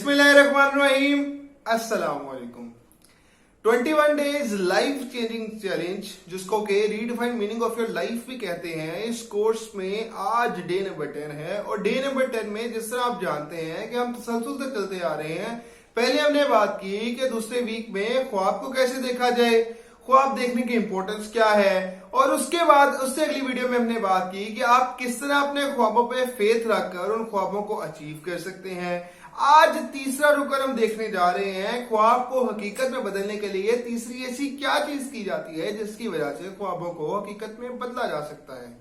बिस्मिल्लाहिर्रहमानिर्रहीम। अस्सलाम वालेकुम। 21 डेज लाइफ चेंजिंग चैलेंज, जिसको के redefined meaning of your life भी कहते हैं, इस कोर्स में आज डे नंबर 10 है। और डे नंबर 10 में जिस तरह आप जानते हैं कि हम तसलसल से चलते आ रहे हैं। पहले हमने बात की कि दूसरे वीक में ख्वाब को कैसे देखा जाए, ख्वाब देखने की इंपॉर्टेंस क्या है, और उसके बाद उससे अगली वीडियो में हमने बात की कि आप किस तरह अपने ख्वाबों पे फेथ रखकर उन ख्वाबों को अचीव कर सकते हैं। आज तीसरा रुकन हम देखने जा रहे हैं, ख्वाब को हकीकत में बदलने के लिए तीसरी ऐसी क्या चीज की जाती है जिसकी वजह से ख्वाबों को हकीकत में बदला जा सकता है।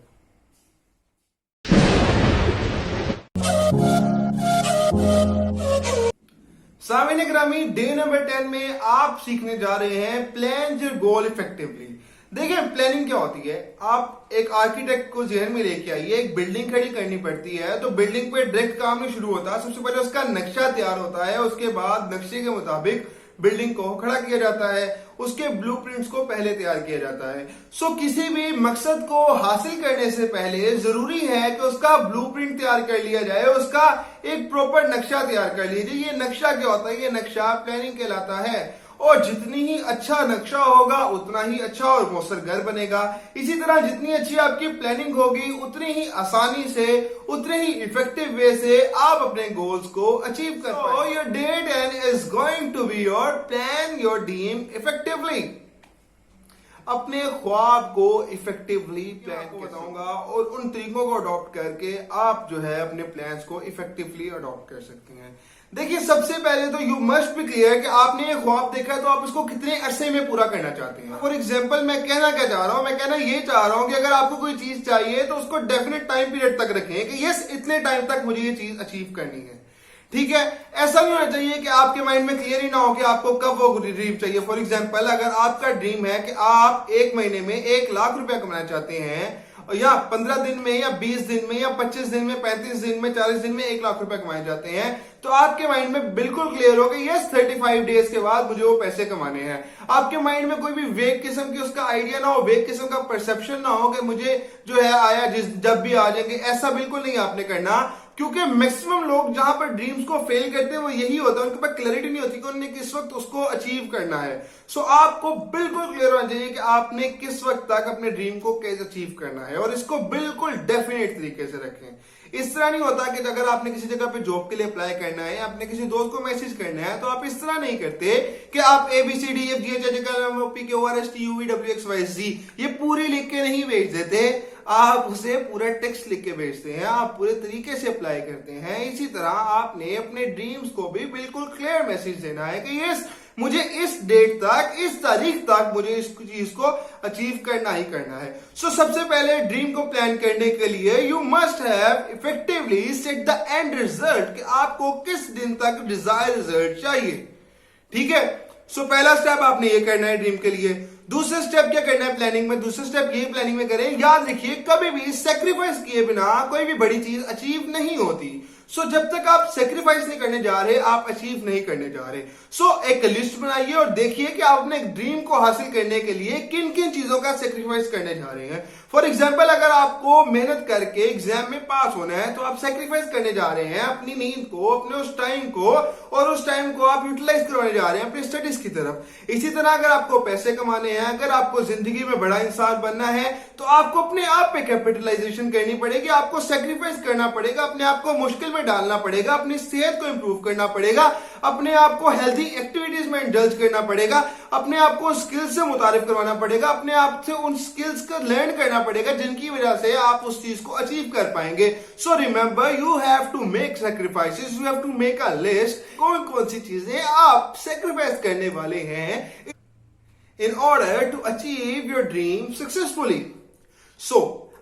सामिन ग्रामी, डे नंबर 10 में आप सीखने जा रहे हैं प्लान योर गोल इफेक्टिवली। देखिए प्लानिंग क्या होती है। आप एक आर्किटेक्ट को जहन में लेके आइए, एक बिल्डिंग खड़ी करनी पड़ती है तो बिल्डिंग पे डायरेक्ट काम नहीं शुरू होता। सबसे पहले उसका नक्शा तैयार होता है, उसके बाद नक्शे के मुताबिक बिल्डिंग को खड़ा किया जाता है, उसके ब्लूप्रिंट्स को पहले तैयार किया जाता है। सो किसी भी मकसद को हासिल करने से पहले जरूरी है कि उसका ब्लूप्रिंट तैयार कर लिया जाए, उसका एक प्रॉपर नक्शा तैयार कर लीजिए। ये नक्शा क्या होता है? ये नक्शा प्लानिंग कहलाता है। और जितनी ही अच्छा नक्शा होगा उतना ही अच्छा और मौसर घर बनेगा। इसी तरह जितनी अच्छी आपकी प्लानिंग होगी उतनी ही आसानी से, उतने ही इफेक्टिव वे से आप अपने गोल्स को अचीव कर पाएंगे। Your day 10 is going to be your plan your dream effectively. अपने ख्वाब को इफेक्टिवली प्लान को बताऊंगा और उन तरीकों को अडॉप्ट करके आप जो है अपने प्लान्स को इफेक्टिवली अडॉप्ट कर सकते हैं। देखिए सबसे पहले तो यू मस्ट बी क्लियर कि आपने ये ख्वाब देखा है तो आप इसको कितने अरसे में पूरा करना चाहते हैं। फॉर एग्जांपल मैं कहना क्या चाह रहा हूं, मैं कहना ये चाह रहा हूं कि अगर आपको कोई चीज चाहिए तो उसको डेफिनेट टाइम पीरियड तक रखें कि यस इतने टाइम तक मुझे ये चीज अचीव करनी है। ठीक है, ऐसा नहीं होना चाहिए कि आपके माइंड में क्लियर ही ना हो कि आपको कब वो ड्रीम चाहिए। फॉर एग्जाम्पल अगर आपका ड्रीम है कि आप एक महीने में 1 लाख रुपया कमाना चाहते हैं, या 15 दिन में या 20 दिन में या 25 दिन में 35 दिन में 40 दिन में 1 लाख रुपए कमाए जाते हैं, तो आपके माइंड में बिल्कुल क्लियर हो कि यस 35 डेज के बाद मुझे वो पैसे कमाने हैं। आपके माइंड में कोई भी वेग किस्म की उसका आइडिया ना हो, वेग किस्म का परसेप्शन ना हो कि मुझे जो है आया जब भी आ जाएंगे, ऐसा बिल्कुल नहीं आपने करना। क्योंकि मैक्सिमम लोग जहां पर ड्रीम्स को फेल करते हैं वो यही होता है, उनके पास क्लैरिटी नहीं होती कि उन्होंने किस वक्त उसको अचीव करना है। सो आपको बिल्कुल क्लियर होना चाहिए कि आपने किस वक्त तक अपने ड्रीम को कैसे अचीव करना है, और इसको बिल्कुल डेफिनेट तरीके से रखें। इस तरह नहीं होता कि अगर आपने किसी जगह पे जॉब के लिए अप्लाई करना है या अपने किसी दोस्त को मैसेज करना है तो आप इस तरह नहीं करते कि आप ABCDEFGHIJKLMNOPQRSTUVWXYZ ये पूरी लिख के नहीं भेज देते, आप उसे पूरा टेक्स्ट लिख के भेजते हैं, आप पूरे तरीके से अप्लाई करते हैं। इसी तरह आपने अपने ड्रीम्स को भी बिल्कुल क्लियर मैसेज देना है कि यस मुझे इस डेट तक, इस तारीख तक मुझे इस चीज को अचीव करना ही करना है। सो सबसे पहले ड्रीम को प्लान करने के लिए you must have effectively set the end result कि आपको किस दिन तक डिजायर रिजल्ट चाहिए। ठीक है, सो पहला स्टेप आपने ये करना है ड्रीम के लिए। दूसरा स्टेप क्या करना है प्लानिंग में? दूसरा स्टेप ये प्लानिंग में करें, याद रखिए कभी भी सेक्रीफाइस किए बिना कोई भी बड़ी चीज अचीव नहीं होती। सो जब तक आप सेक्रीफाइस नहीं करने जा रहे आप अचीव नहीं करने जा रहे। सो एक लिस्ट बनाइए और देखिए कि आप अपने ड्रीम को हासिल करने के लिए किन किन चीजों का सेक्रीफाइस करने जा रहे हैं। फॉर एग्जाम्पल अगर आपको मेहनत करके एग्जाम में पास होना है तो आप सेक्रीफाइस करने जा रहे हैं अपनी नींद को, अपने उस टाइम को, और उस टाइम को आप यूटिलाइज करवाने जा रहे हैं अपनी स्टडीज की तरफ। इसी तरह अगर आपको पैसे कमाने हैं, अगर आपको जिंदगी में बड़ा इंसान बनना है तो आपको अपने आप पे कैपिटलाइजेशन करनी पड़ेगी, आपको सेक्रीफाइस करना पड़ेगा, अपने आप को मुश्किल में डालना पड़ेगा, अपनी सेहत को इंप्रूव करना पड़ेगा, अपने आप को हेल्दी एक्टिविटीज में इंडल्ज करना पड़ेगा, अपने आप को स्किल्स से मुतारिफ करवाना पड़ेगा, अपने आप से उन स्किल्स को लर्न करना पड़ेगा जिनकी वजह से आप उस चीज को अचीव कर पाएंगे। So remember you have to make sacrifices, you have to make a list कौन कौन सी चीजें आप सैक्रिफाइस करने वाले हैं in order to achieve your dream successfully. So,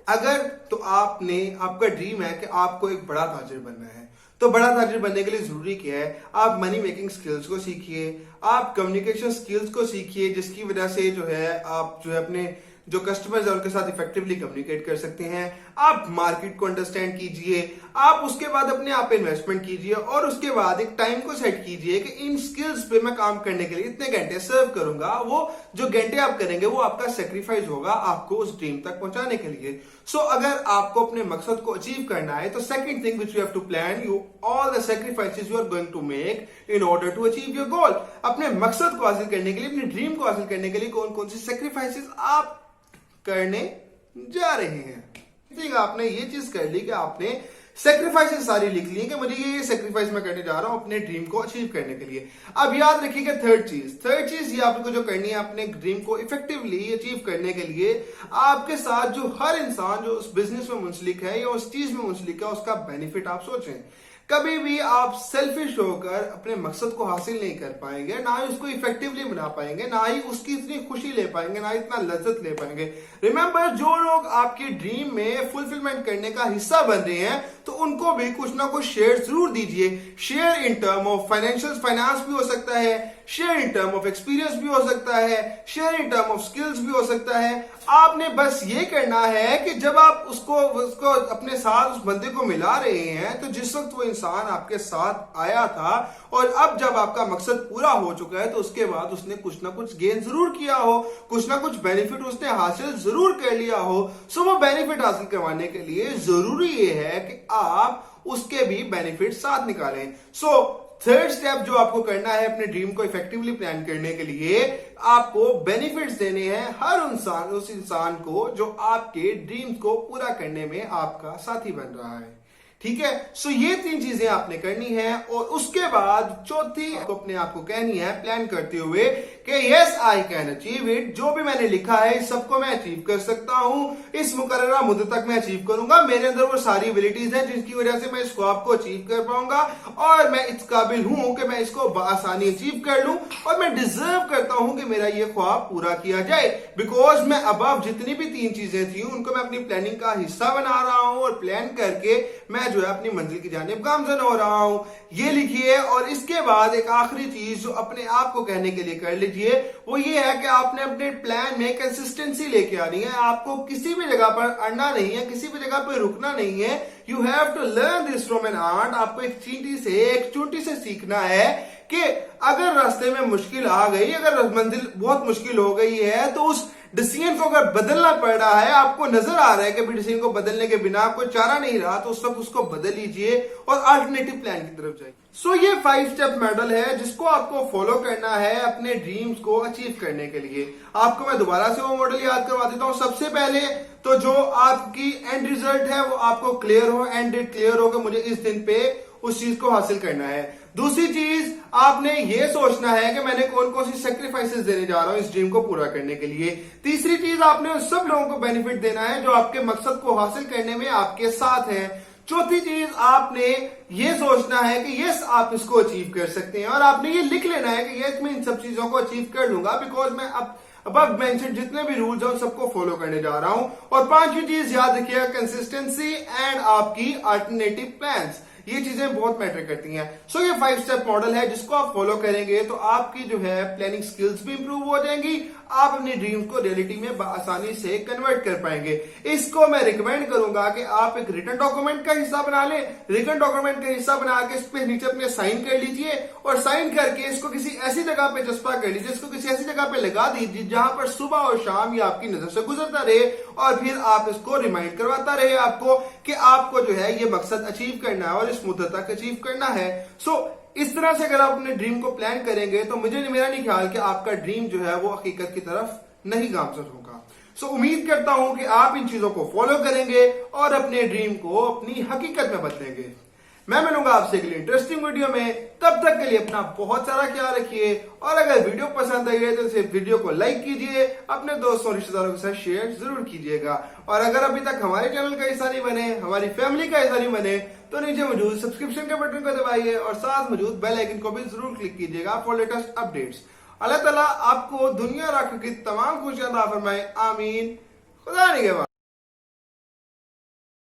अगर तो आपका ड्रीम है कि आपको एक बड़ा ताजिर बनना है, तो बड़ा ताजिर बनने के लिए जरूरी क्या है? आप मनी मेकिंग स्किल्स को सीखिए, आप कम्युनिकेशन स्किल्स को सीखिए, जिसकी वजह से जो है आप जो है अपने जो कस्टमर्स है उनके साथ इफेक्टिवली कम्युनिकेट कर सकते हैं। आप मार्केट को अंडरस्टैंड कीजिए, आप उसके बाद अपने आप पे इन्वेस्टमेंट कीजिए और उसके बाद एक टाइम को सेट कीजिए कि इन स्किल्स पे मैं काम करने के लिए इतने घंटे सर्व करूंगा। वो जो घंटे आप करेंगे वो आपका सेक्रीफाइस होगा आपको उस ड्रीम तक पहुंचाने के लिए। सो अगर आपको अपने मकसद को अचीव करना है तो second thing which you have to plan you all the sacrifices you are going to make in order to achieve your goal. अपने मकसद को हासिल करने के लिए, अपने ड्रीम को हासिल करने के लिए कौन कौन सी सैक्रिफाइसेस आप करने जा रहे हैं। ठीक, आपने ये चीज कर ली कि आपने सेक्रीफाइसेस सारी लिख ली कि मुझे ये सेक्रीफाइस मैं करने जा रहा हूं अपने ड्रीम को अचीव करने के लिए। अब याद रखिएगा थर्ड चीज ये आपको जो करनी है अपने ड्रीम को इफेक्टिवली अचीव करने के लिए, आपके साथ जो हर इंसान जो उस बिजनेस में मुंसलिक है या उस चीज में मुंसलिक है उसका बेनिफिट आप सोचें। कभी भी आप सेल्फिश होकर अपने मकसद को हासिल नहीं कर पाएंगे, ना ही उसको इफेक्टिवली बना पाएंगे, ना ही उसकी इतनी खुशी ले पाएंगे, ना ही इतना लज्जत ले पाएंगे। रिमेंबर, जो लोग आपके ड्रीम में फुलफिलमेंट करने का हिस्सा बन रहे हैं तो उनको भी कुछ ना कुछ शेयर जरूर दीजिए। Share in term of finance भी हो सकता है, share in term of experience भी हो सकता है, share in term of skills भी हो सकता है। आपने बस ये करना है कि जब आप उसको अपने साथ उस बंदे को मिला रहे हैं तो जिस वक्त वो इंसान आपके साथ आया था और अब जब आपका मकसद पूरा हो चुका है तो उसके बाद उसने कुछ ना कुछ गेन जरूर किया हो, कुछ ना कुछ बेनिफिट उसने हासिल जरूर कर लिया हो। सो वो बेनिफिट हासिल करवाने के लिए जरूरी ये है कि आप उसके भी बेनिफिट साथ निकालें। सो थर्ड स्टेप जो आपको करना है अपने ड्रीम को इफेक्टिवली प्लान करने के लिए, आपको बेनिफिट्स देने हैं हर उस इंसान को जो आपके ड्रीम को पूरा करने में आपका साथी बन रहा है। ठीक है, सो ये तीन चीजें आपने करनी है और उसके बाद चौथी आपको अपने आप को कहनी है प्लान करते हुए कि yes I can achieve it. जो भी मैंने लिखा है इस सबको मैं अचीव कर सकता हूं, इस मुकर्ररा मुद्दत तक मैं अचीव करूंगा, मेरे अंदर वो सारी एबिलिटीज हैं जिसकी वजह से मैं इस ख्वाब को अचीव कर पाऊंगा और मैं इस काबिल हूं कि मैं इसको आसानी अचीव कर लूं और मैं डिजर्व करता हूं कि मेरा ये ख्वाब पूरा किया जाए। बिकॉज मैं अब जितनी भी तीन चीजें थी उनको मैं अपनी प्लानिंग का हिस्सा बना रहा हूं और प्लान करके मैं जो है अपनी मंजिल की जानिब गामजन हो रहा हूं। ये लिखिए और इसके बाद एक आखिरी चीज जो अपने आप को कहने के लिए कर लीजिए वो ये है कि आपने अपने प्लान में कंसिस्टेंसी लेके आनी है। आपको किसी भी जगह पर अड़ना नहीं है, किसी भी जगह पर रुकना नहीं है। You have to learn this from an ant. आपको एक चींटी से सीखना है कि अगर रास्ते में मुश्किल आ गई, अगर मंजिल बहुत मुश्किल हो गई है तो उस डिसीजन को अगर बदलना पड़ रहा है, आपको नजर आ रहा है कि डिसीजन को बदलने के बिना कोई चारा नहीं रहा, तो उस वक्त उसको बदल लीजिए और अल्टरनेटिव प्लान की तरफ जाइए। सो ये 5 स्टेप मॉडल है जिसको आपको फॉलो करना है अपने ड्रीम्स को अचीव करने के लिए। आपको मैं दोबारा से वो मॉडल याद करवा देता हूं। सबसे पहले तो जो आपकी एंड रिजल्ट है वो आपको क्लियर हो, एंड डेट क्लियर हो कि मुझे इस दिन पे उस चीज को हासिल करना है। दूसरी चीज, आपने ये सोचना है कि मैंने कौन कौन सी सैक्रिफाइसेस देने जा रहा हूं इस ड्रीम को पूरा करने के लिए। तीसरी चीज, आपने उन सब लोगों को बेनिफिट देना है जो आपके मकसद को हासिल करने में आपके साथ हैं। चौथी चीज, आपने ये सोचना है कि यस आप इसको अचीव कर सकते हैं और आपने ये लिख लेना है कि यस मैं इन सब चीजों को अचीव कर लूंगा बिकॉज मैं अब मेंशन जितने भी रूल्स हैं उन सबको फॉलो करने जा रहा हूं। और पांचवी चीज याद रखिएगा, कंसिस्टेंसी एंड आपकी अल्टरनेटिव प्लान्स। ये चीजें बहुत मैटर करती हैं। सो ये 5 स्टेप मॉडल है जिसको आप फॉलो करेंगे तो आपकी जो है प्लानिंग स्किल्स भी इंप्रूव हो जाएंगी, आप अपनी ड्रीम्स को रियलिटी में आसानी से कन्वर्ट कर पाएंगे। इसको मैं रिकमेंड करूंगा कि आप एक रिटन डॉक्यूमेंट का हिस्सा बना लें। रिटन डॉक्यूमेंट का हिस्सा बना के इस पे नीचे अपने साइन कर लीजिए और साइन करके इसको किसी ऐसी जगह पे चस्पा कर लीजिए, इसको किसी ऐसी जगह पे लगा दीजिए जहां पर सुबह और शाम ये आपकी नजर से गुजरता रहे और फिर आप इसको रिमाइंड करवाता रहे आपको कि आपको जो है ये मकसद अचीव करना है और इस मुद्दत तक अचीव करना है। सो इस तरह से अगर आप अपने ड्रीम को प्लान करेंगे तो मेरा नहीं ख्याल कि आपका ड्रीम जो है वो हकीकत की तरफ नहीं गामजन होगा। सो उम्मीद करता हूं कि आप इन चीजों को फॉलो करेंगे और अपने ड्रीम को अपनी हकीकत में बदलेंगे। मैं मिलूंगा आपसे अगली इंटरेस्टिंग वीडियो में। तब तक के लिए अपना बहुत सारा ख्याल रखिए और अगर वीडियो पसंद आई है तो इस वीडियो को लाइक कीजिए, अपने दोस्तों रिश्तेदारों के साथ शेयर जरूर कीजिएगा और अगर अभी तक हमारे चैनल का हिस्सा नहीं बने, हमारी फैमिली का हिस्सा नहीं बने तो नीचे मौजूद सब्सक्रिप्शन के बटन को दबाइए और साथ मौजूद बेल आइकन को भी जरूर क्लिक कीजिएगा फॉर लेटेस्ट अपडेट्स। अल्लाह ताला आपको दुनिया और आखिरत की तमाम खुशियां अता फरमाए। आमीन। खुदा निगहबान।